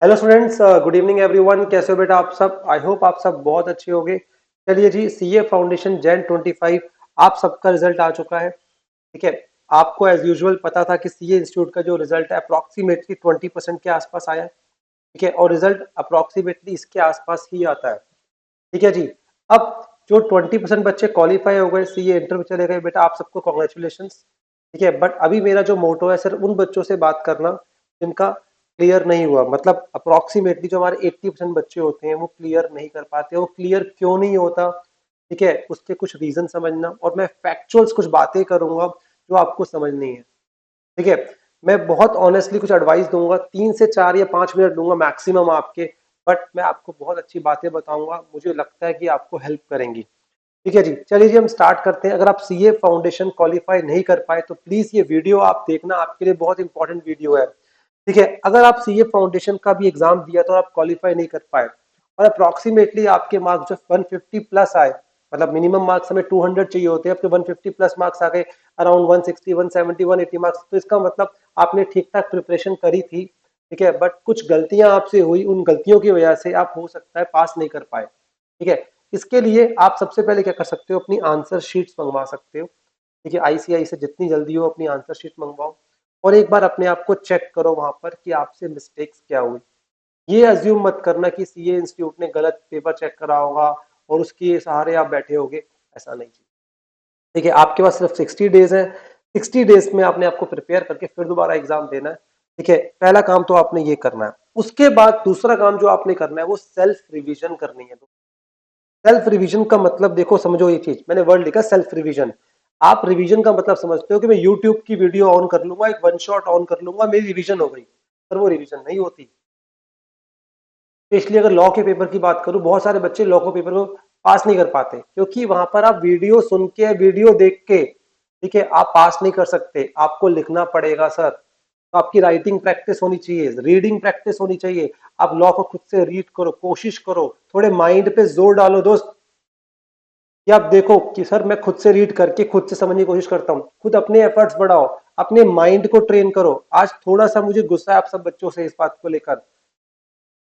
Hello students, good evening everyone. कैसे हो बेटा आप सब? आई होप आप सब बहुत अच्छे होंगे। चलिए जी, सीए फाउंडेशन जैन 25 आप सबका रिजल्ट आ चुका है। ठीक है। आपको एज यूजुअल पता था कि सीए इंस्टीट्यूट का जो रिजल्ट है अप्रॉक्सीमेटली 20% के आसपास आया है। ठीक है, और रिजल्ट अप्रॉक्सीमेटली इसके आसपास ही आता है। ठीक है जी। अब जो 20% बच्चे क्वालिफाई हो गए, सीए इंटर में चले गए, बेटा आप सबको कॉन्ग्रेचुलेशन। ठीक है, बट अभी मेरा जो मोटो है सिर्फ उन बच्चों से बात करना जिनका क्लियर नहीं हुआ। मतलब अप्रोक्सीमेटली जो हमारे 80% बच्चे होते हैं वो क्लियर नहीं कर पाते। वो क्लियर क्यों नहीं होता? ठीक है, उसके कुछ रीजन समझना, और मैं फैक्चुअल्स कुछ बातें करूंगा जो आपको समझनी है। ठीक है। मैं बहुत ऑनेस्टली कुछ एडवाइस दूंगा, 3 से 4 या 5 मिनट दूंगा मैक्सिमम आपके। बट मैं आपको बहुत अच्छी बातें बताऊंगा, मुझे लगता है कि आपको हेल्प करेंगी। ठीक है जी, चलिए जी हम स्टार्ट करते हैं। अगर आप सीए फाउंडेशन क्वालिफाई नहीं कर पाए तो प्लीज ये वीडियो आप देखना, आपके लिए बहुत इंपॉर्टेंट वीडियो है। ठीक है, अगर आप सीए फाउंडेशन का भी एग्जाम दिया तो आप क्वालिफाई नहीं कर पाए और अप्रोक्सीमेटली आपके मार्क्स जो 150 प्लस आए, मतलब मिनिमम मार्क्स हमें 200 चाहिए होते हैं, आपके 150 प्लस मार्क्स आ गए, अराउंड 160 170 180 मार्क्स, तो इसका मतलब आपने ठीक ठाक प्रिपरेशन करी थी। ठीक है, बट कुछ गलतियां आपसे हुई, उन गलतियों की वजह से आप हो सकता है पास नहीं कर पाए। ठीक है, इसके लिए आप सबसे पहले क्या कर सकते हो, अपनी आंसर शीट्स मंगवा सकते हो। ठीक है, आईसीआई से जितनी जल्दी हो अपनी आंसर शीट मंगवाओ और एक बार अपने आप को चेक करो वहां पर कि आपसे मिस्टेक्स क्या हुई। ये अज्यूम मत करना कि सीए इंस्टीट्यूट ने गलत पेपर चेक करा होगा और उसके सहारे आप बैठे होगे, ऐसा नहीं चाहिए। ठीक है, आपके पास सिर्फ 60 डेज है। 60 डेज में आपने आपको प्रिपेयर करके फिर दोबारा एग्जाम देना है। ठीक है, पहला काम तो आपने ये करना है। उसके बाद दूसरा काम जो आपने करना है वो सेल्फ रिवीजन करनी है। सेल्फ रिवीजन का मतलब देखो, समझो ये चीज, मैंने वर्ड लिखा सेल्फ रिवीजन। आप रिवीजन का मतलब समझते हो कि मैं यूट्यूब की वीडियो ऑन कर लूंगा, एक वन शॉट ऑन कर लूंगा, मेरी रिवीजन हो गई। पर वो रिवीजन नहीं होती। स्पेशली अगर लॉ के पेपर की बात करूं, बहुत सारे बच्चे लॉ के पेपर को पास नहीं कर पाते क्योंकि वहां पर आप वीडियो सुन के, वीडियो देख के, ठीक है, आप पास नहीं कर सकते, आपको लिखना पड़ेगा सर। तो आपकी राइटिंग प्रैक्टिस होनी चाहिए, रीडिंग प्रैक्टिस होनी चाहिए। आप लॉ को खुद से रीड करो, कोशिश करो, थोड़े माइंड पे जोर डालो दोस्त। कि आप देखो कि सर मैं खुद से रीड करके खुद से समझने की कोशिश करता हूँ, खुद अपने एफर्ट्स बढ़ाओ, अपने माइंड को ट्रेन करो। आज थोड़ा सा मुझे गुस्सा है आप सब बच्चों से इस बात को लेकर कि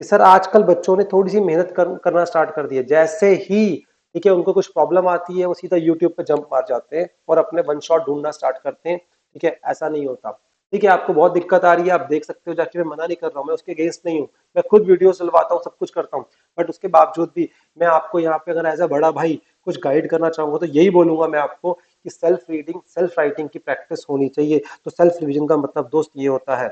सर आजकल बच्चों ने थोड़ी सी मेहनत करना स्टार्ट कर दिया। जैसे ही ठीक है उनको कुछ प्रॉब्लम आती है वो सीधा यूट्यूब पे जंप मार जाते हैं और अपने वन शॉट ढूंढना स्टार्ट करते हैं। ठीक है, ऐसा नहीं होता। ठीक है, आपको बहुत दिक्कत आ रही है, आप देख सकते हो जाके, मैं मना नहीं कर रहा हूँ, मैं उसके अगेंस्ट नहीं हूँ। मैं खुद वीडियो चलवाता हूँ, सब कुछ करता हूँ। बट उसके बावजूद भी मैं आपको यहाँ पे अगर एज अ बड़ा भाई कुछ गाइड करना चाहूंगा तो यही बोलूंगा मैं आपको कि सेल्फ रीडिंग, सेल्फ राइटिंग की प्रैक्टिस होनी चाहिए। तो सेल्फ रिविजन का मतलब दोस्त ये होता है।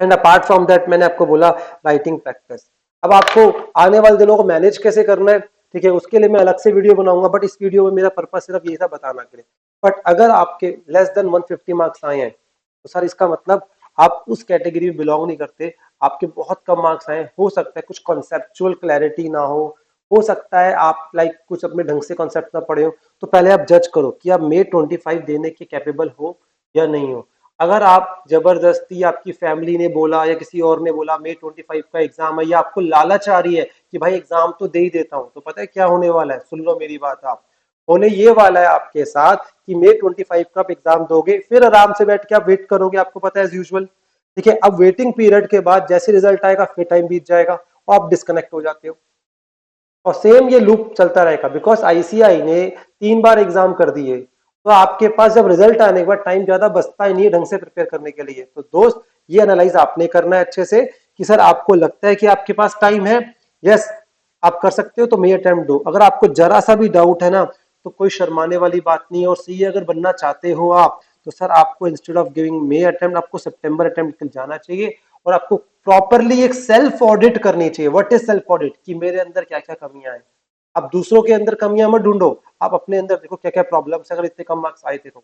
एंड अपार्ट फ्रॉम दैट मैंने आपको बोला राइटिंग प्रैक्टिस। अब आपको आने वाले दिनों को मैनेज कैसे करना है, ठीक है, उसके लिए मैं अलग से वीडियो बनाऊंगा, बट इस वीडियो में मेरा पर्पज सिर्फ ये था बताना के लिए। बट अगर आपके लेस देन 150 मार्क्स आए हैं तो सर इसका मतलब आप उस कैटेगरी में बिलोंग नहीं करते। आपके बहुत कम मार्क्स आए, हो सकता है कुछ कॉन्सेप्चुअल क्लैरिटी ना हो सकता है आप लाइक कुछ अपने ढंग से कॉन्सेप्ट ना पढ़े हो। तो पहले आप जज करो कि आप मे 25 देने के कैपेबल हो या नहीं हो। अगर आप जबरदस्ती, आपकी फैमिली ने बोला या किसी और ने बोला मे 25 का एग्जाम है, या आपको लालच आ रही है कि भाई एग्जाम तो दे ही देता हूं, तो पता है क्या होने वाला है? सुन लो मेरी बात। आप होने ये वाला है आपके साथ कि मे 25 का आप एग्जाम दोगे, फिर आराम से बैठ के आप वेट करोगे, आपको पता है एज यूजुअल। ठीक है, अब वेटिंग पीरियड के बाद जैसे रिजल्ट आएगा फिर टाइम बीत जाएगा और आप डिस्कनेक्ट हो जाते हो। और सेम ये लूप चलता रहेगा बिकॉज आईसीआई ने 3 बार एग्जाम कर दिए। तो आपके पास जब रिजल्ट आने के बाद टाइम ज्यादा बचता ही नहीं है ढंग से प्रिपेयर करने के लिए। तो दोस्त ये एनालाइज आपने करना है अच्छे से कि सर आपको लगता है कि आपके पास टाइम है, यस आप कर सकते हो तो मे अटेम्प्ट दो। अगर आपको जरा सा भी डाउट है ना तो कोई शर्माने वाली बात नहीं है। और सीए अगर बनना चाहते हो आप तो सर आपको instead of giving may attempt आपको सितंबर अटेम्प्ट निकल जाना चाहिए। और आपको प्रॉपरली एक सेल्फ ऑडिट करनी चाहिए। What is self audit? कि मेरे अंदर क्या क्या कमियां हैं। आप दूसरों के अंदर कमियां मत ढूंढो, आप अपने अंदर देखो क्या क्या प्रॉब्लम्स है। अगर इतने कम मार्क्स आए थे तो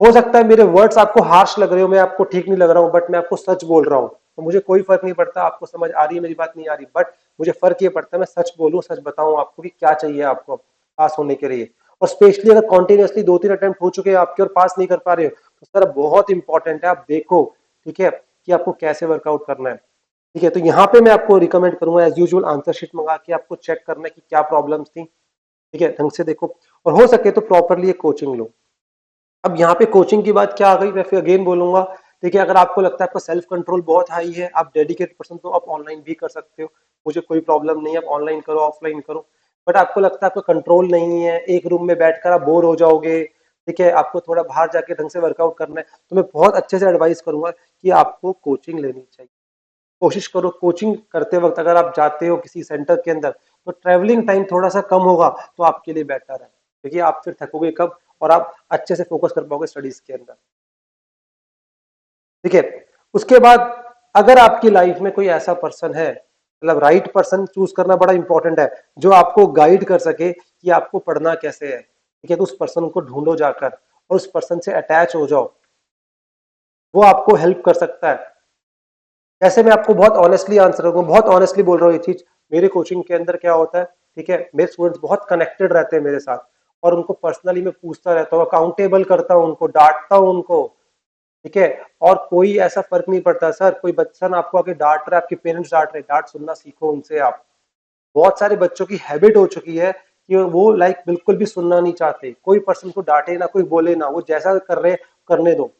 हो सकता है मेरे वर्ड्स आपको हार्श लग रहे हो, मैं आपको ठीक नहीं लग रहा हूं, बट मैं आपको सच बोल रहा हूं। तो मुझे कोई फर्क नहीं पड़ता आपको समझ आ रही है मेरी बात नहीं आ रही, बट मुझे फर्क ये पड़ता है मैं सच बोलूं, सच बताऊं आपको कि क्या चाहिए आपको पास होने के लिए। और स्पेशली अगर कॉन्टिन्यूसली 2-3 अटेम्प्ट हो चुके हैं आपके और पास नहीं कर पा रहे हो तो सर बहुत इंपॉर्टेंट है आप देखो, ठीक है, कि आपको कैसे वर्कआउट करना है। ठीक है, तो यहाँ पे मैं आपको रिकमेंड करूंगा एज यूजुअल आंसर शीट मंगा के आपको चेक करना है कि क्या प्रॉब्लम्स थी। ठीक है, ढंग से देखो और हो सके तो प्रॉपरली एक कोचिंग लो। अब यहाँ पे कोचिंग की बात क्या आ गई, मैं फिर अगेन बोलूंगा, ठीक है, अगर आपको लगता है आपका सेल्फ कंट्रोल बहुत हाई है, आप डेडिकेटेड पर्सन, तो आप ऑनलाइन भी कर सकते हो, मुझे कोई प्रॉब्लम नहीं है, आप ऑनलाइन करो ऑफलाइन करो। बट आपको लगता है आपका कंट्रोल नहीं है, एक रूम में बैठकर आप बोर हो जाओगे, ठीक है, आपको थोड़ा बाहर जाके ढंग से वर्कआउट करना है, तो मैं बहुत अच्छे से एडवाइस करूंगा कि आपको कोचिंग लेनी चाहिए। कोशिश करो कोचिंग करते वक्त अगर आप जाते हो किसी सेंटर के अंदर, तो ट्रैवलिंग टाइम थोड़ा सा कम होगा तो आपके लिए बेटर है, क्योंकि आप फिर थकोगे कब और आप अच्छे से फोकस कर पाओगे स्टडीज के अंदर। ठीक है, उसके बाद अगर आपकी लाइफ में कोई ऐसा पर्सन है, मतलब राइट पर्सन चूज करना बड़ा इंपॉर्टेंट है, जो आपको गाइड कर सके कि आपको पढ़ना कैसे है, ठीक है, तो उस पर्सन को ढूंढो जाकर और उस पर्सन से अटैच हो जाओ, वो आपको हेल्प कर सकता है। जैसे मैं आपको बहुत ऑनेस्टली आंसर करूंगा, बहुत ऑनेस्टली बोल रहा हूँ ये चीज, मेरे कोचिंग के अंदर क्या होता है, ठीक है, मेरे स्टूडेंट्स बहुत कनेक्टेड रहते हैं मेरे साथ, और उनको पर्सनली मैं पूछता रहता हूँ, अकाउंटेबल करता हूँ उनको, डांटता हूँ उनको, ठीक है, और कोई ऐसा फर्क नहीं पड़ता सर, कोई बच्चा ना आपको आके डांट रहा है, आपके पेरेंट्स डांट रहे, डांट सुनना सीखो उनसे आप। बहुत सारे बच्चों की हैबिट हो चुकी है कि वो लाइक बिल्कुल भी सुनना नहीं चाहते, कोई पर्सन को डांटे ना, कोई बोले ना, वो जैसा कर रहे करने दो।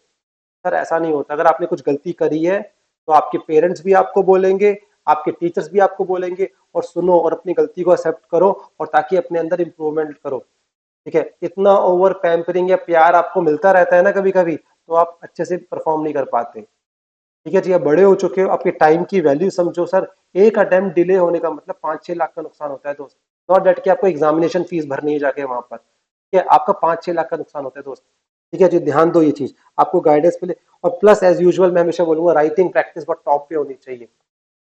सर ऐसा नहीं होता, अगर आपने कुछ गलती करी है तो आपके पेरेंट्स भी आपको बोलेंगे, आपके टीचर्स भी आपको बोलेंगे, और सुनो और अपनी गलती को एक्सेप्ट करो, और ताकि अपने अंदर इंप्रूवमेंट करो। ठीक है, इतना ओवर पैम्परिंग या प्यार आपको मिलता रहता है ना कभी कभी, तो आप अच्छे से परफॉर्म नहीं कर पाते। ठीक है जी, आप बड़े हो चुके हो, आपके टाइम की वैल्यू समझो सर। एक अटेम्प्ट डिले होने का मतलब 5-6 लाख का नुकसान होता है दोस्त। नॉट डेट कि आपको एग्जामिनेशन फीस भरनी है जाके वहां पर, ठीक है, आपका 5-6 लाख का नुकसान होता है दोस्त। ठीक है जी, ध्यान दो ये चीज, आपको गाइडेंस मिले। और प्लस एज यूजुअल मैं हमेशा बोलूंगा, राइटिंग प्रैक्टिस बहुत टॉप पे होनी चाहिए।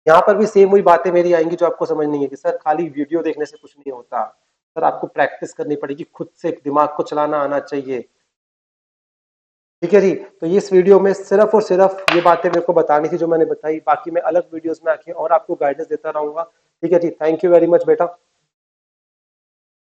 यहाँ पर भी सेम वही बातें मेरी आएंगी जो आपको समझ नहीं है कि सर खाली वीडियो देखने से कुछ नहीं होता, सर आपको प्रैक्टिस करनी पड़ेगी, खुद से दिमाग को चलाना आना चाहिए। ठीक है जी, तो ये इस वीडियो में सिर्फ और सिर्फ ये बातें मेरे को बतानी थी जो मैंने बताई, बाकी मैं अलग वीडियोस में आके और आपको गाइडेंस देता रहूंगा। ठीक है जी, थैंक यू वेरी मच बेटा।